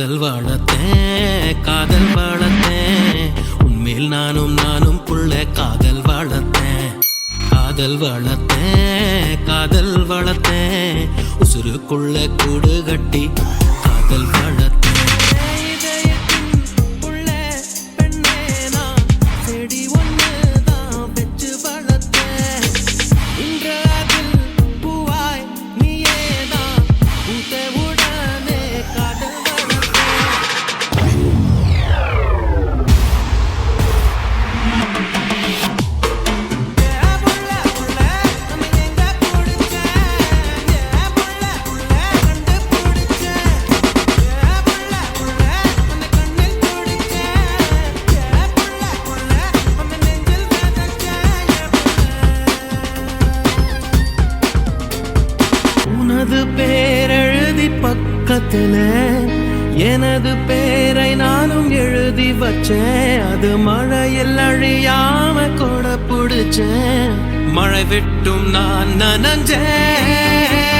காதல் வளர்த்தேன் காதல் வளர்த்தேன் உன்மேல் நானும் புள்ள காதல் வளர்த்தேன் காதல் வளர்த்தேன் காதல் வளர்த்தேன் உசுருக்குள்ள கூடு கட்டி காதல் வளர்த்தேன் உனது பேரெழுதி பக்கத்துல எனது பேரை நானும் எழுதி வச்சேன் அது மழையில் அழியாம கொடை பிடிச்சேன் மழை விட்டும் நான் நனஞ்சேன்